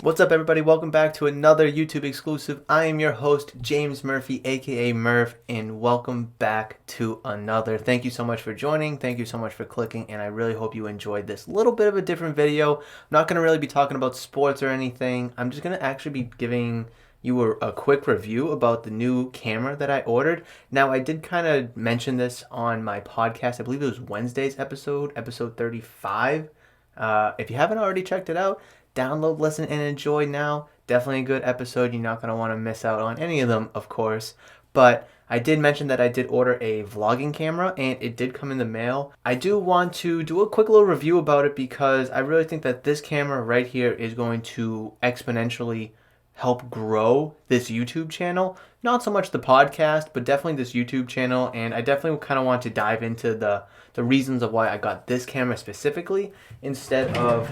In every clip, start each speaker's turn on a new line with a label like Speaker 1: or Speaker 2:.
Speaker 1: What's up, everybody? Welcome back to another YouTube exclusive. I am your host, James Murphy, aka Murph, and welcome back to another. Thank you so much for joining. Thank you so much for clicking, and I really hope you enjoyed this little bit of a different video. I'm not going to really be talking about sports or anything. I'm just going to actually be giving you a quick review about the new camera that I ordered. Now, I did kind of mention this on my podcast. I believe it was Wednesday's episode 35. If you haven't already checked it out, download, listen, and enjoy now. Definitely a good episode. You're not going to want to miss out on any of them, of course. But I did mention that I did order a vlogging camera, and it did come in the mail. I do want to do a quick little review about it because I really think that this camera right here is going to exponentially help grow this YouTube channel. Not so much the podcast, but definitely this YouTube channel. And I definitely kind of want to dive into the reasons of why I got this camera specifically instead of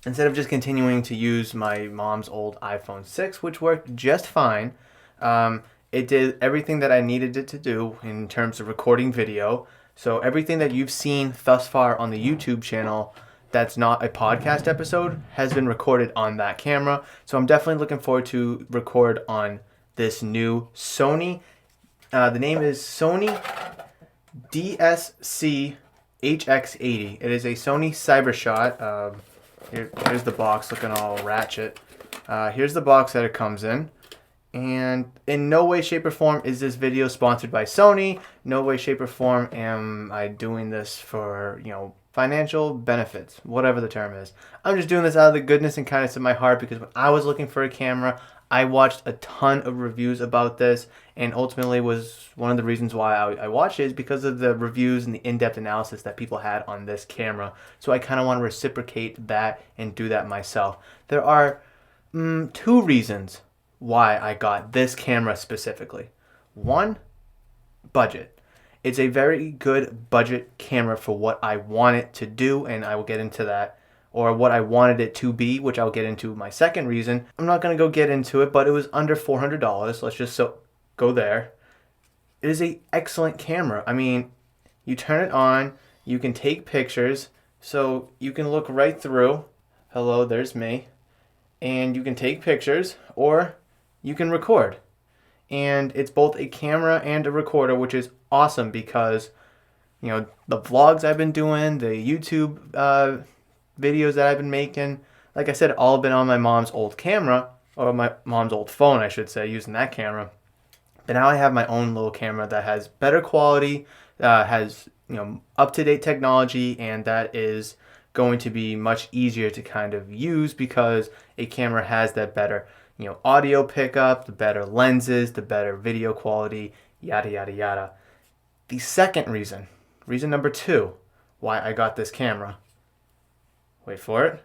Speaker 1: just continuing to use my mom's old iPhone 6, which worked just fine. It did everything that I needed it to do in terms of recording video. So everything that you've seen thus far on the YouTube channel that's not a podcast episode has been recorded on that camera. So I'm definitely looking forward to record on this new Sony. The name is Sony DSC-HX80. It is a Sony Cyber Shot. Here's the box looking all ratchet. Here's the box that it comes in. And in no way, shape, or form is this video sponsored by Sony. No way, shape, or form am I doing this for, financial benefits, whatever the term is. I'm just doing this out of the goodness and kindness of my heart because when I was looking for a camera, I watched a ton of reviews about this, and ultimately was one of the reasons why I watched it is because of the reviews and the in-depth analysis that people had on this camera. So I kind of want to reciprocate that and do that myself. There are two reasons why I got this camera specifically. One, budget. It's a very good budget camera for what I want it to do, and I will get into that. Or what I wanted it to be, which I'll get into my second reason. I'm not going to go get into it, but it was under $400. Let's just go there. It is an excellent camera. I mean, you turn it on, you can take pictures, so you can look right through. Hello, there's me. And you can take pictures, or you can record. And it's both a camera and a recorder, which is awesome because, the vlogs I've been doing, the YouTube videos that I've been making, like I said, all been on my mom's old camera, or my mom's old phone, I should say, using that camera. But now I have my own little camera that has better quality, has up-to-date technology, and that is going to be much easier to kind of use because a camera has that better audio pickup, the better lenses, the better video quality, yada yada yada. The second reason number two, why I got this camera. Wait for it.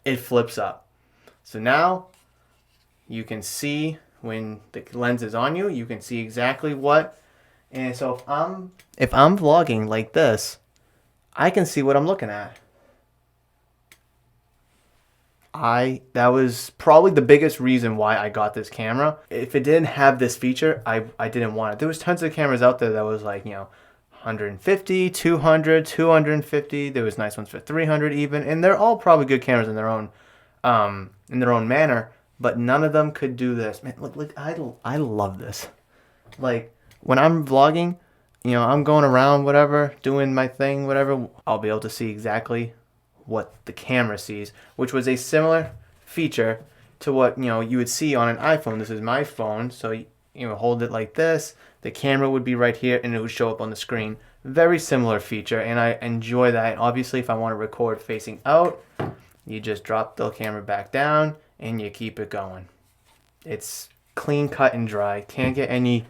Speaker 1: It flips up. So now you can see when the lens is on you, you can see exactly what. And so if I'm vlogging like this, I can see what I'm looking at. That was probably the biggest reason why I got this camera. If it didn't have this feature, I didn't want it. There was tons of cameras out there that was like, 150, 200, 250. There was nice ones for 300 even, and they're all probably good cameras in their own manner. But none of them could do this. Man, look, I love this. Like when I'm vlogging, I'm going around, whatever, doing my thing, whatever. I'll be able to see exactly what the camera sees, which was a similar feature to what you would see on an iPhone. This is my phone, so hold it like this. The camera would be right here and it would show up on the screen. Very similar feature, and I enjoy that. Obviously, if I want to record facing out, you just drop the camera back down and you keep it going. It's clean, cut, and dry. Can't get any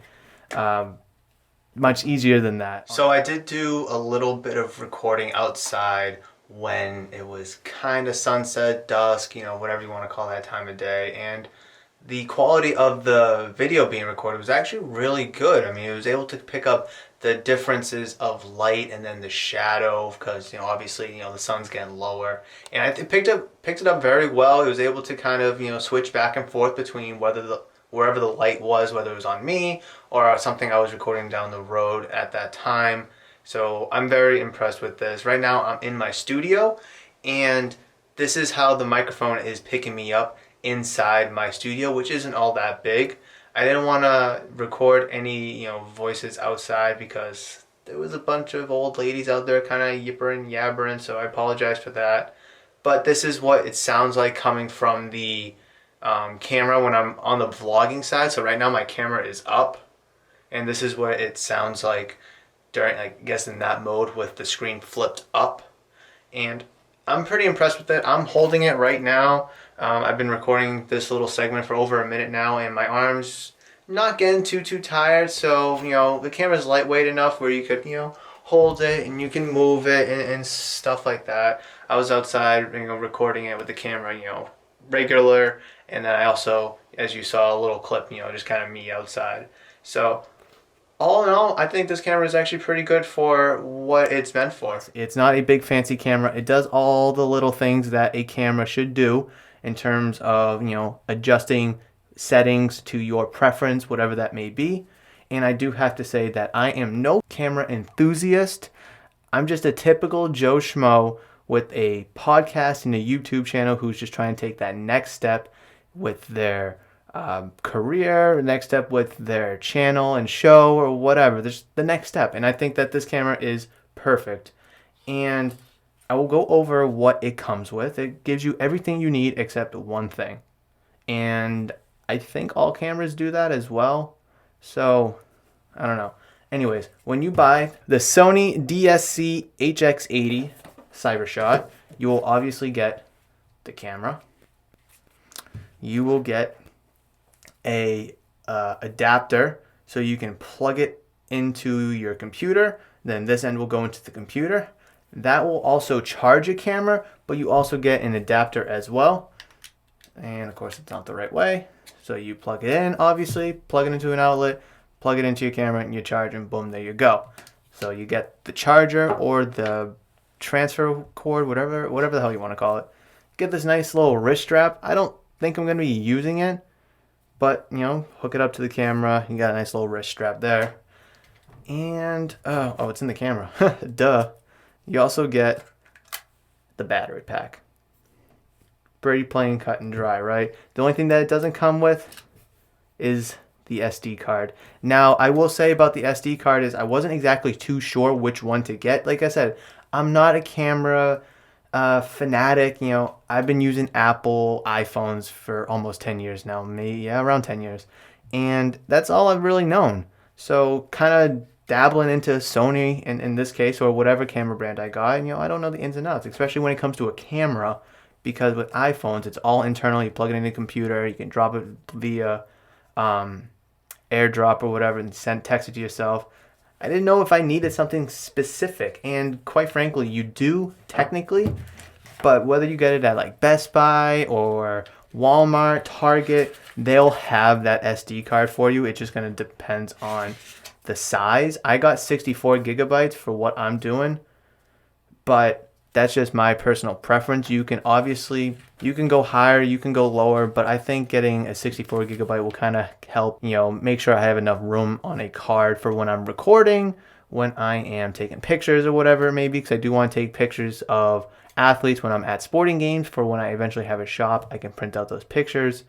Speaker 1: much easier than that. So I did do a little bit of recording outside when it was kind of sunset, dusk, whatever you want to call that time of day, and the quality of the video being recorded was actually really good. I mean, it was able to pick up the differences of light and then the shadow because, obviously, the sun's getting lower. And it picked it up very well. It was able to kind of, switch back and forth between whether wherever the light was, whether it was on me or something I was recording down the road at that time. So I'm very impressed with this. Right now I'm in my studio, and this is how the microphone is picking me up inside my studio, which isn't all that big. I didn't want to record any, voices outside because there was a bunch of old ladies out there kind of yippering, yabbering, so I apologize for that. But this is what it sounds like coming from the camera when I'm on the vlogging side. So right now my camera is up, and this is what it sounds like during, I guess, in that mode with the screen flipped up. And I'm pretty impressed with it. I'm holding it right now. I've been recording this little segment for over a minute now, and my arms not getting too tired. So the camera's lightweight enough where you could hold it and you can move it and stuff like that. I was outside recording it with the camera regular, and then I also, as you saw, a little clip just kind of me outside. So all in all, I think this camera is actually pretty good for what it's meant for. It's not a big fancy camera. It does all the little things that a camera should do in terms of, adjusting settings to your preference, whatever that may be. And I do have to say that I am no camera enthusiast. I'm just a typical Joe Schmo with a podcast and a YouTube channel who's just trying to take that next step with their career, next step with their channel and show or whatever. There's the next step, and I think that this camera is perfect. And I will go over what it comes with. It gives you everything you need except one thing, and I think all cameras do that as well. So I don't know. Anyways, when you buy the Sony DSC-HX80 Cyber Shot, you will obviously get the camera. You will get a adapter so you can plug it into your computer. Then this end will go into the computer. That will also charge a camera, but you also get an adapter as well. And of course it's not the right way. So you plug it in, obviously, plug it into an outlet, plug it into your camera, and you charge, and boom, there you go. So you get the charger or the transfer cord, whatever the hell you want to call it. Get this nice little wrist strap. I don't think I'm going to be using it, but hook it up to the camera. You got a nice little wrist strap there. And oh, it's in the camera. Duh. You also get the battery pack. Pretty plain, cut and dry, right? The only thing that it doesn't come with is the SD card. Now, I will say about the SD card is I wasn't exactly too sure which one to get. Like I said, I'm not a camera fanatic. I've been using Apple iPhones for almost 10 years now. Maybe, around 10 years. And that's all I've really known. So kind of dabbling into Sony in this case, or whatever camera brand I got. I don't know the ins and outs, especially when it comes to a camera, because with iPhones, it's all internal. You plug it in the computer. You can drop it via AirDrop or whatever and text it to yourself. I didn't know if I needed something specific, and quite frankly, you do technically, but whether you get it at like Best Buy or Walmart, Target, they'll have that SD card for you. It's just going to depend on the size. I got 64 gigabytes for what I'm doing, but that's just my personal preference. You can go higher, you can go lower, but I think getting a 64 gigabyte will kind of help, make sure I have enough room on a card for when I'm recording, when I am taking pictures or whatever it may be, because I do want to take pictures of athletes when I'm at sporting games. For when I eventually have a shop, I can print out those pictures.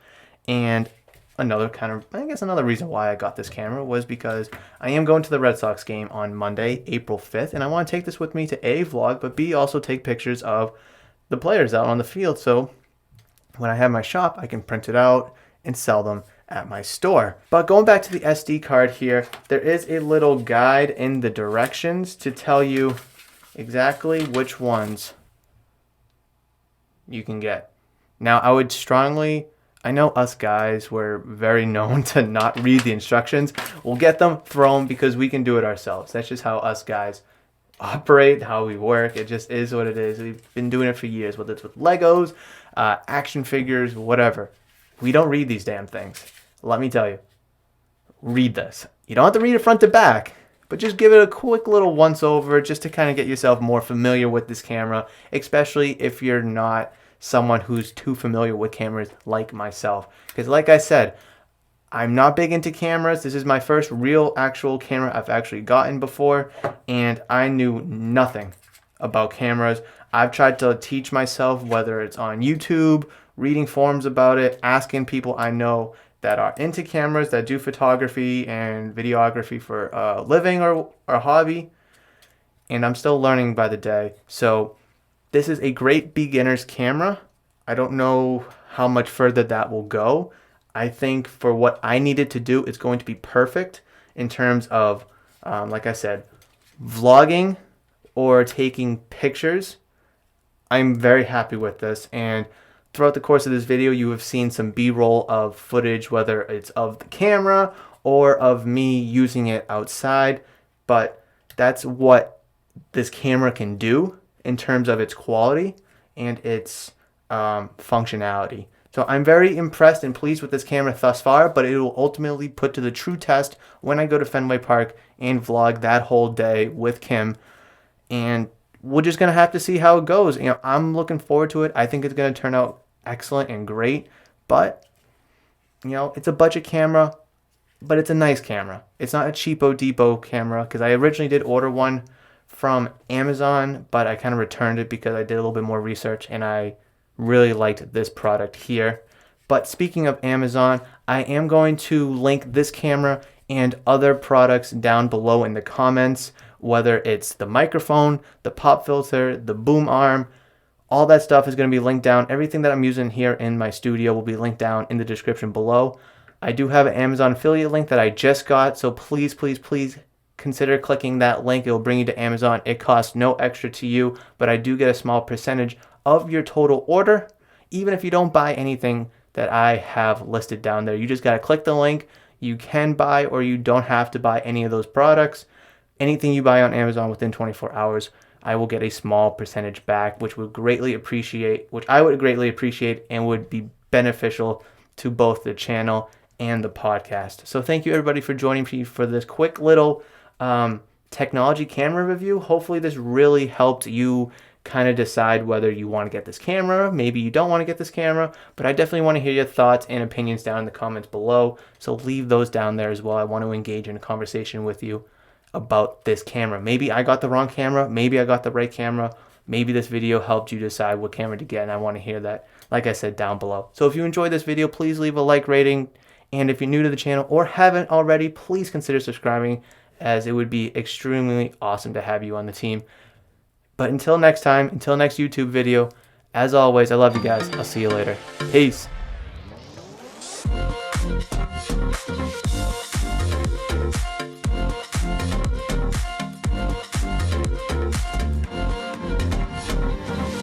Speaker 1: And another reason why I got this camera was because I am going to the Red Sox game on Monday, April 5th, and I want to take this with me to A, vlog, but B, also take pictures of the players out on the field. So when I have my shop, I can print it out and sell them at my store. But going back to the SD card here, there is a little guide in the directions to tell you exactly which ones you can get. Now, I know us guys, we're very known to not read the instructions. We'll get them, throw them, because we can do it ourselves. That's just how us guys operate, how we work. It just is what it is. We've been doing it for years, whether it's with Legos, action figures, whatever. We don't read these damn things. Let me tell you, read this. You don't have to read it front to back, but just give it a quick little once over just to kind of get yourself more familiar with this camera, especially if you're not someone who's too familiar with cameras like myself. Because like I said, I'm not big into cameras. This is my first real actual camera I've actually gotten before, and I knew nothing about cameras. I've tried to teach myself, whether it's on YouTube, reading forums about it, asking people I know that are into cameras, that do photography and videography for a living or a hobby, and I'm still learning by the day. So this is a great beginner's camera. I don't know how much further that will go. I think for what I needed to do, it's going to be perfect in terms of, like I said, vlogging or taking pictures. I'm very happy with this, and throughout the course of this video, you have seen some B-roll of footage, whether it's of the camera or of me using it outside, but that's what this camera can do in terms of its quality and its functionality. So I'm very impressed and pleased with this camera thus far, but it will ultimately put to the true test when I go to Fenway Park and vlog that whole day with Kim. And we're just going to have to see how it goes. You know, I'm looking forward to it. I think it's going to turn out excellent and great, but you know, it's a budget camera, but it's a nice camera. It's not a cheapo depot camera, because I originally did order one from Amazon, but I kind of returned it because I did a little bit more research and I really liked this product here. But speaking of Amazon, I am going to link this camera and other products down below in the comments, whether it's the microphone, the pop filter, the boom arm. All that stuff is going to be linked down. Everything that I'm using here in my studio will be linked down in the description below. I do have an Amazon affiliate link that I just got, so please, please, please consider clicking that link. It will bring you to Amazon. It costs no extra to you, but I do get a small percentage of your total order, even if you don't buy anything that I have listed down there. You just got to click the link. You can buy, or you don't have to buy any of those products. Anything you buy on Amazon within 24 hours, I will get a small percentage back, which I would greatly appreciate and would be beneficial to both the channel and the podcast. So thank you everybody for joining me for this quick little technology camera review. Hopefully this really helped you kind of decide whether you want to get this camera. Maybe you don't want to get this camera, but I definitely want to hear your thoughts and opinions down in the comments below. So leave those down there as well. I want to engage in a conversation with you about this camera. Maybe I got the wrong camera. Maybe I got the right camera. Maybe this video helped you decide what camera to get, and I want to hear that, like I said, down below. So if you enjoyed this video, please leave a like rating. And if you're new to the channel or haven't already, please consider subscribing, as it would be extremely awesome to have you on the team. But until next time, until next YouTube video, as always, I love you guys. I'll see you later. Peace.